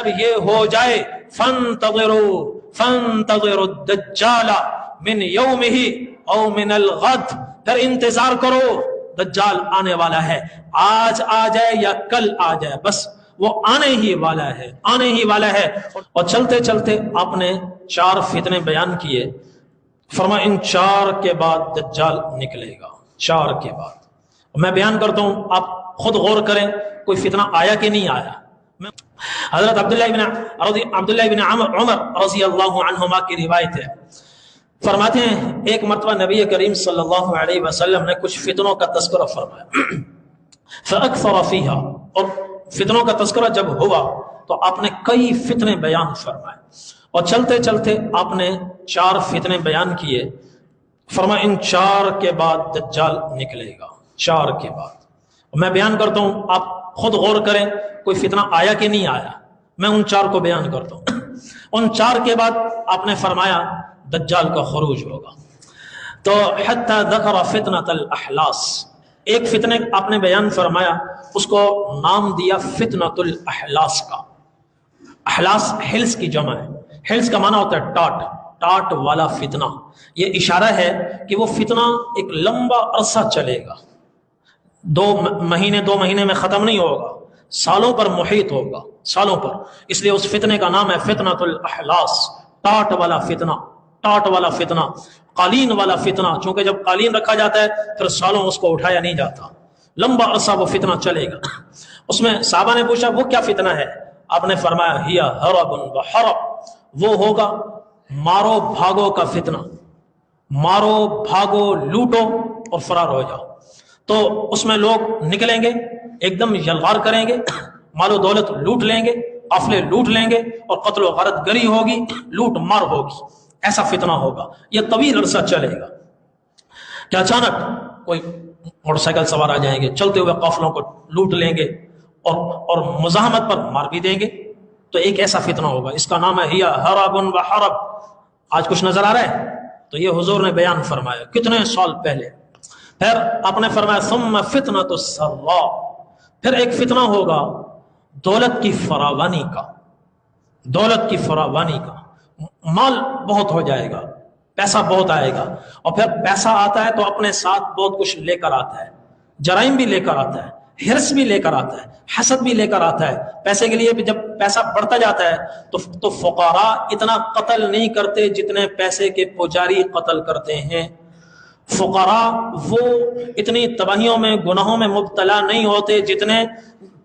جب یہ ہو جائے فانتظروا الدجال من یومہ او من الغد، پھر انتظار کرو، دجال آنے والا ہے، آج آ جائے یا کل آ جائے، بس وہ آنے ہی والا ہے، آنے ہی والا ہے۔ اور چلتے چلتے آپ نے 4 فتنے بیان کیے، فرمایا ان 4 کے بعد دجال نکلے گا، 4 کے بعد۔ میں بیان کرتا ہوں، آپ خود غور کریں کوئی فتنہ آیا کہ نہیں آیا۔ حضرت عبداللہ بن عمر رضی اللہ عنہما کی روایت ہے، فرماتے ہیں ایک مرتبہ نبی کریم صلی اللہ علیہ وسلم نے کچھ فتنوں کا تذکرہ فرمایا، فاکثر فیہا، اور فتنوں کا تذکرہ جب ہوا تو آپ نے کئی فتنے بیان فرمائے، اور چلتے چلتے آپ نے 4 فتنے بیان کیے، فرمایا ان 4 کے بعد دجال نکلے گا، 4 کے بعد۔ میں بیان کرتا ہوں، آپ خود غور کریں کوئی فتنہ آیا کہ نہیں آیا۔ میں ان 4 کو بیان کرتا ہوں۔ ان 4 کے بعد آپ نے فرمایا دجال کا خروج ہوگا، تو حتی ذکر فتنۃ الاحلاس، ایک فتنے آپ نے بیان فرمایا، اس کو نام دیا فتنۃ الاحلاس کا۔ احلاس ہلس کی جمع ہے، ہلس کا معنی ہوتا ہے ٹاٹ، ٹاٹ والا فتنہ۔ یہ اشارہ ہے کہ وہ فتنہ ایک لمبا عرصہ چلے گا، 2 مہینے میں ختم نہیں ہوگا، سالوں پر محیط ہوگا، سالوں پر۔ اس لیے اس فتنے کا نام ہے فتنۃ الاحلاس، ٹاٹ والا فتنہ، ٹاٹ والا فتنہ، قالین والا فتنہ، چونکہ جب قالین رکھا جاتا ہے پھر سالوں اس کو اٹھایا نہیں جاتا، لمبا عرصہ وہ فتنہ چلے گا۔ اس میں صحابہ نے پوچھا وہ کیا فتنہ ہے؟ آپ نے فرمایا ہی حرب و حرب، وہ ہوگا مارو بھاگو کا فتنہ، مارو بھاگو لوٹو اور فرار ہو جاؤ۔ تو اس میں لوگ نکلیں گے، ایک دم یلغار کریں گے، مال و دولت لوٹ لیں گے، قافلے لوٹ لیں گے، اور قتل و غارت گری ہوگی، لوٹ مار ہوگی، ایسا فتنہ ہوگا، یہ طویل عرصہ چلے گا۔ کہ اچانک کوئی موٹر سائیکل سوار آ جائیں گے، چلتے ہوئے قافلوں کو لوٹ لیں گے اور مزاحمت پر مار بھی دیں گے، تو ایک ایسا فتنہ ہوگا، اس کا نام ہے ہی حرب و حرب۔ آج کچھ نظر آ رہا ہے؟ تو یہ حضور نے بیان فرمایا کتنے سال پہلے۔ پھر آپ نے فرمایا ثم فتنۃ السراء، پھر ایک فتنہ ہوگا دولت کی فراوانی کا، دولت کی فراوانی کا، مال بہت ہو جائے گا، پیسہ بہت آئے گا، اور پھر پیسہ آتا ہے تو اپنے ساتھ بہت کچھ لے کر آتا ہے، جرائم بھی لے کر آتا ہے، حرص بھی لے کر آتا ہے، حسد بھی لے کر آتا ہے۔ پیسے کے لیے بھی جب پیسہ بڑھتا جاتا ہے تو فقراء اتنا قتل نہیں کرتے جتنے پیسے کے پجاری قتل کرتے ہیں، فقراء وہ اتنی تباہیوں میں گناہوں میں مبتلا نہیں ہوتے جتنے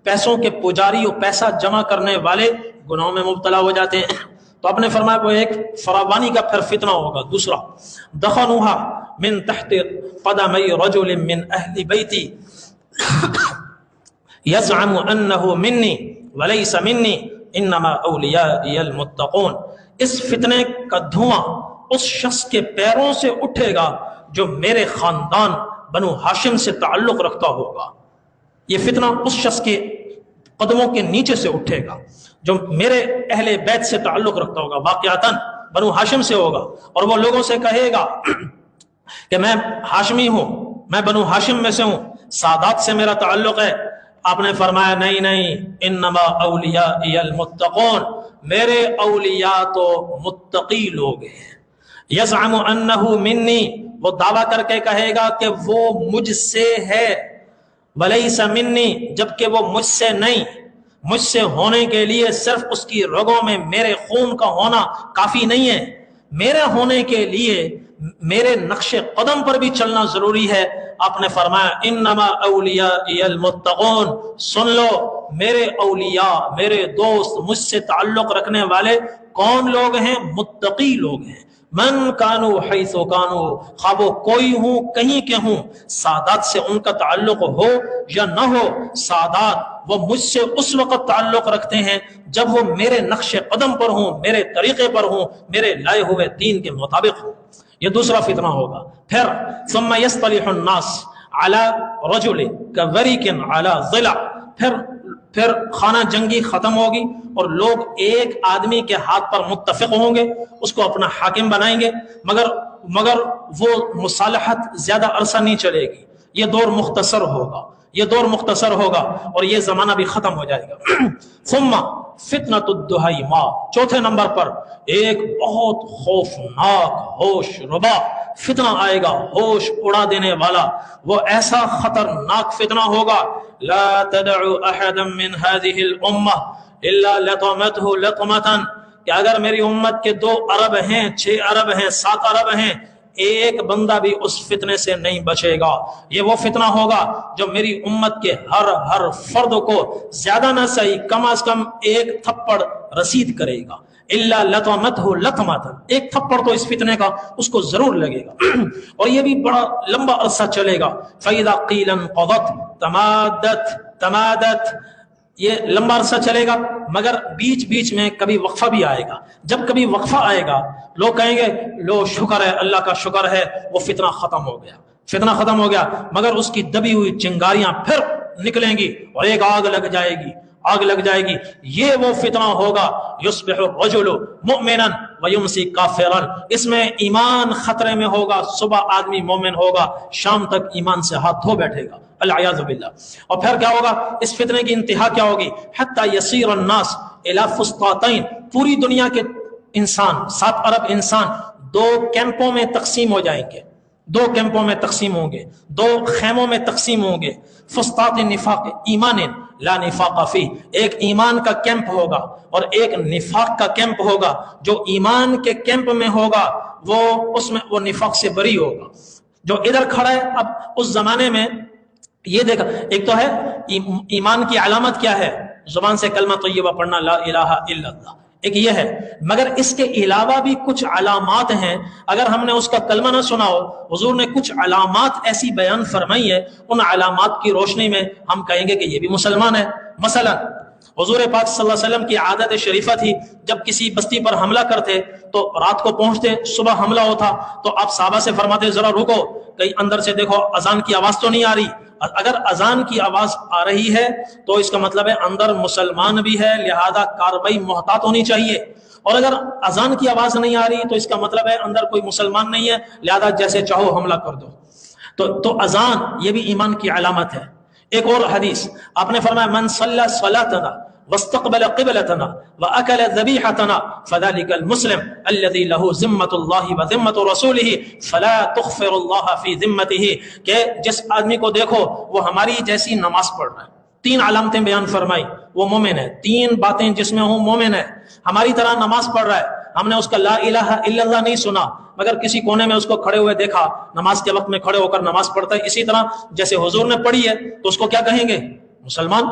پیسوں کے پجاری اور پیسہ جمع کرنے والے گناہوں میں مبتلا ہو جاتے ہیں۔ تو آپ نے فرمایا وہ ایک فراوانی کا پھر فتنہ ہوگا۔ دوسرا دخنوها من تحت قدمی رجل من اہل بیتی یزعم انه منی ولیس منی انما اولیائی المتقون، اس فتنے کا دھواں اس شخص کے پیروں سے اٹھے گا جو میرے خاندان بنو ہاشم سے تعلق رکھتا ہوگا۔ یہ فتنہ اس شخص کے قدموں کے نیچے سے اٹھے گا جو میرے اہل بیت سے تعلق رکھتا ہوگا، واقعتاً بنو ہاشم سے ہوگا، اور وہ لوگوں سے کہے گا کہ میں ہاشمی ہوں، میں بنو ہاشم میں سے ہوں، سادات سے میرا تعلق ہے۔ آپ نے فرمایا نہیں نہیں، انما اولیائی المتقون، میرے اولیاء تو متقی لوگ ہیں۔ یزعم انہ منی، وہ دعویٰ کر کے کہے گا کہ وہ مجھ سے ہے، ولیس منی، جبکہ وہ مجھ سے نہیں۔ مجھ سے ہونے کے لیے صرف اس کی رگوں میں میرے خون کا ہونا کافی نہیں ہے، میرے ہونے کے لیے میرے نقش قدم پر بھی چلنا ضروری ہے۔ آپ نے فرمایا انما اولیائی المتقون، سن لو میرے اولیاء، میرے دوست، مجھ سے تعلق رکھنے والے کون لوگ ہیں؟ متقی لوگ ہیں۔ من کانو حیث کانو، خواہ وہ کوئی ہوں کہیں کے ہوں، سادات سے ان کا تعلق ہو یا نہ ہو، سادات وہ مجھ سے اس وقت تعلق رکھتے ہیں جب وہ میرے نقش قدم پر ہوں، میرے طریقے پر ہوں، میرے لائے ہوئے دین کے مطابق ہوں۔ یہ دوسرا فتنہ ہوگا۔ پھر ثم يصطلح الناس على رجل كورق على ضلع، پھر خانہ جنگی ختم ہوگی اور لوگ ایک آدمی کے ہاتھ پر متفق ہوں گے، اس کو اپنا حاکم بنائیں گے، مگر وہ مصالحت زیادہ عرصہ نہیں چلے گی، یہ دور مختصر ہوگا، یہ دور مختصر ہوگا اور یہ زمانہ بھی ختم ہو جائے گا۔ ثم فتنۃ الدہیما، چوتھے نمبر پر ایک بہت خوفناک ہوش ربا فتنہ آئے گا، ہوش اڑا دینے والا، وہ ایسا خطرناک فتنہ ہوگا۔ لا تدعوا احدا من هذه الامه الا لطمته لطمه، کہ اگر میری امت کے 2 ارب ہیں، 6 ارب ہیں، 7 ارب ہیں، ایک بندہ بھی اس فتنے سے نہیں بچے گا۔ یہ وہ فتنہ ہوگا جو میری امت کے ہر فرد کو زیادہ نہ صحیح کم از کم ایک تھپڑ رسید کرے گا۔ الا لطمته لطمه، ایک تھپڑ تو اس فتنے کا اس کو ضرور لگے گا، اور یہ بھی بڑا لمبا عرصہ چلے گا۔ فاذا قيل انقضت تمادت، یہ لمبا عرصہ چلے گا، مگر بیچ بیچ میں کبھی وقفہ بھی آئے گا۔ جب کبھی وقفہ آئے گا لوگ کہیں گے لو شکر ہے، اللہ کا شکر ہے، وہ فتنہ ختم ہو گیا، فتنہ ختم ہو گیا، مگر اس کی دبی ہوئی چنگاریاں پھر نکلیں گی اور ایک آگ لگ جائے گی، آگ لگ جائے گی۔ یہ وہ فتنہ ہوگا یصبح الرجل مؤمنا ویمسی کافرا، اس میں ایمان خطرے میں ہوگا، صبح آدمی مومن ہوگا، شام تک ایمان سے ہاتھ دھو بیٹھے گا، العیاذ باللہ۔ اور پھر کیا ہوگا، اس فتنے کی انتہا کیا ہوگی، حتی یصیر الناس الی فسطاطین، پوری دنیا کے انسان، 7 ارب انسان 2 کیمپوں میں تقسیم ہو جائیں گے، 2 کیمپوں میں تقسیم ہوں گے، 2 خیموں میں تقسیم ہوں گے۔ فسطاط نفاق ایمان لا نفاق فی، ایک ایمان کا کیمپ ہوگا اور ایک نفاق کا کیمپ ہوگا۔ جو ایمان کے کیمپ میں ہوگا وہ اس میں وہ نفاق سے بری ہوگا۔ جو ادھر کھڑا ہے، اب اس زمانے میں یہ دیکھا، ایک تو ہے ایمان کی علامت کیا ہے، زبان سے کلمہ طیبہ پڑھنا، لا الہ الا اللہ، ایک یہ ہے، مگر اس کے علاوہ بھی کچھ علامات ہیں۔ اگر ہم نے اس کا کلمہ نہ سنا ہو، حضور نے کچھ علامات ایسی بیان فرمائی ہے، ان علامات کی روشنی میں ہم کہیں گے کہ یہ بھی مسلمان ہے۔ مثلا حضور پاک صلی اللہ علیہ وسلم کی عادت شریفہ تھی، جب کسی بستی پر حملہ کرتے تو رات کو پہنچتے، صبح حملہ ہوتا تو آپ صحابہ سے فرماتے ذرا رکو، کہیں اندر سے دیکھو اذان کی آواز تو نہیں آ رہی۔ اگر اذان کی آواز آ رہی ہے تو اس کا مطلب ہے اندر مسلمان بھی ہے، لہذا کارروائی محتاط ہونی چاہیے، اور اگر اذان کی آواز نہیں آ رہی تو اس کا مطلب ہے اندر کوئی مسلمان نہیں ہے، لہذا جیسے چاہو حملہ کر دو۔ تو اذان یہ بھی ایمان کی علامت ہے۔ ایک اور حدیث آپ نے فرمایا من صلی صلاتنا واستقبل قبلتنا واكل ذبيحتنا فذلك المسلم الذي له ذمة الله وذمة رسوله فلا تخفر الله في ذمته، کہ جس آدمی کو دیکھو وہ ہماری جیسی نماز پڑھ رہا ہے، 3 علامتیں بیان فرمائی، وہ مومن ہے، 3 باتیں جس میں ہوں مومن ہے، ہماری طرح نماز پڑھ رہا ہے، ہم نے اس کا لا الہ الا اللہ نہیں سنا مگر کسی کونے میں اس کو کھڑے ہوئے دیکھا، نماز کے وقت میں کھڑے ہو کر نماز پڑھتا ہے، اسی طرح جیسے حضور نے پڑھی ہے تو اس کو کیا کہیں گے، مسلمان،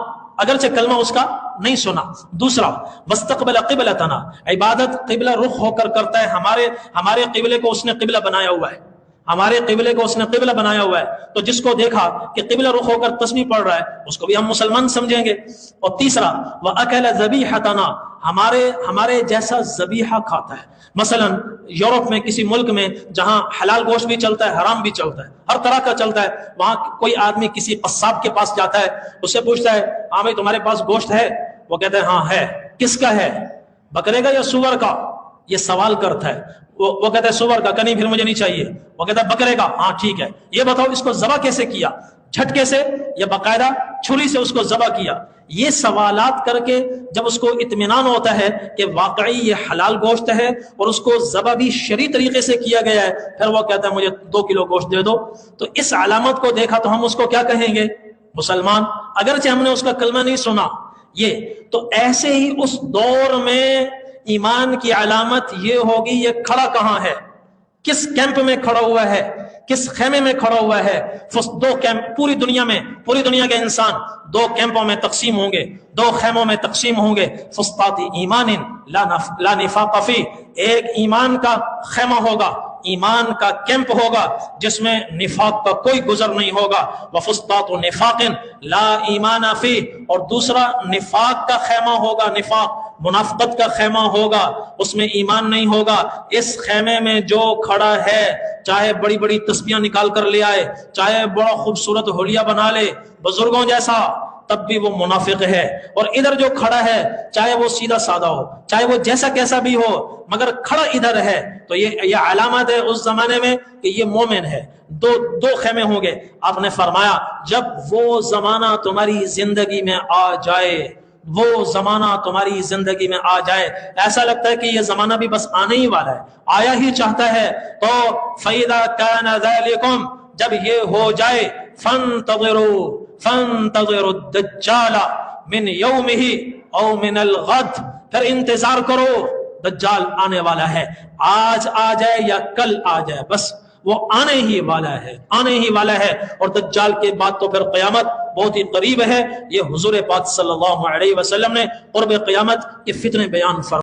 اگرچہ کلمہ اس کا نہیں سنا۔ دوسرا واستقبل قبلتنا، عبادت قبلہ رخ ہو کر کرتا ہے، ہمارے قبلے کو اس نے قبلہ بنایا ہوا ہے، ہمارے قبلے کو اس نے قبلہ بنایا ہوا ہے، تو جس کو دیکھا کہ قبلہ رخ ہو کر تسبیح پڑھ رہا ہے اس کو بھی ہم مسلمان سمجھیں گے۔ اور تیسرا وَأَكَلَ ذَبِيحَتَنَا، ہمارے جیسا ذبیحہ کھاتا ہے۔ مثلا یورپ میں کسی ملک میں جہاں حلال گوشت بھی چلتا ہے، حرام بھی چلتا ہے، ہر طرح کا چلتا ہے، وہاں کوئی آدمی کسی قصاب کے پاس جاتا ہے، اس سے پوچھتا ہے ہاں بھائی تمہارے پاس گوشت ہے؟ وہ کہتا ہے ہاں ہے۔ کس کا ہے، بکرے کا یا سور کا؟ یہ سوال کرتا ہے، وہ کہتا ہے سور کا، کہ نہیں پھر مجھے نہیں چاہیے۔ وہ کہتا ہے بکرے کا، ہاں ٹھیک ہے، یہ بتاؤ اس کو ذبح کیسے کیا، جھٹکے سے یا باقاعدہ چھری سے اس کو ذبح کیا؟ یہ سوالات کر کے جب اس کو اطمینان ہوتا ہے کہ واقعی یہ حلال گوشت ہے اور اس کو ذبح بھی شرعی طریقے سے کیا گیا ہے، پھر وہ کہتا ہے مجھے 2 کلو گوشت دے دو۔ تو اس علامت کو دیکھا تو ہم اس کو کیا کہیں گے، مسلمان، اگرچہ ہم نے اس کا کلمہ نہیں سنا۔ یہ تو ایسے ہی اس دور میں ایمان کی علامت یہ ہوگی، یہ کھڑا کہاں ہے، کس کیمپ میں کھڑا ہوا ہے، کس خیمے میں کھڑا ہوا ہے۔ 2 کیمپ پوری دنیا کے انسان 2 کیمپوں میں تقسیم ہوں گے، 2 خیموں میں تقسیم ہوں گے۔ فسطاط ایمان لا نفاق فی، ایک ایمان کا خیمہ ہوگا، ایمان کا کیمپ ہوگا جس میں نفاق کا کوئی گزر نہیں ہوگا۔ وفسطاط نفاق لا ایمان فی، اور دوسرا نفاق کا خیمہ ہوگا، نفاق منافقت کا خیمہ ہوگا، اس میں ایمان نہیں ہوگا۔ اس خیمے میں جو کھڑا ہے چاہے بڑی بڑی تسبیحاں نکال کر لے آئے، چاہے بڑا خوبصورت حلیہ بنا لے، بزرگوں جیسا تب بھی وہ منافق ہے، اور ادھر جو کھڑا ہے چاہے وہ سیدھا سادہ ہو، چاہے وہ جیسا کیسا بھی ہو، مگر کھڑا ادھر ہے تو یہ علامت ہے اس زمانے میں کہ یہ مومن ہے۔ دو خیمے ہوں گے۔ آپ نے فرمایا جب وہ زمانہ تمہاری زندگی میں آ جائے، وہ زمانہ تمہاری زندگی میں آ جائے، ایسا لگتا ہے کہ یہ زمانہ بھی بس آنے ہی والا ہے، آیا ہی چاہتا ہے، تو فَإِذَا كَانَ ذَلِكُمْ، جب یہ ہو جائے، فَانْتَظِرُوا الدَّجَّالَ مِنْ يَوْمِهِ أَوْ مِنَ الْغَدْ، پھر انتظار کرو، دجال آنے والا ہے، آج آ جائے یا کل آ جائے، بس وہ آنے ہی والا ہے، آنے ہی والا ہے۔ اور دجال کے بعد تو پھر قیامت بہت ہی قریب ہے۔ یہ حضور پاک صلی اللہ علیہ وسلم نے قرب قیامت کے فتنے بیان فرمائے۔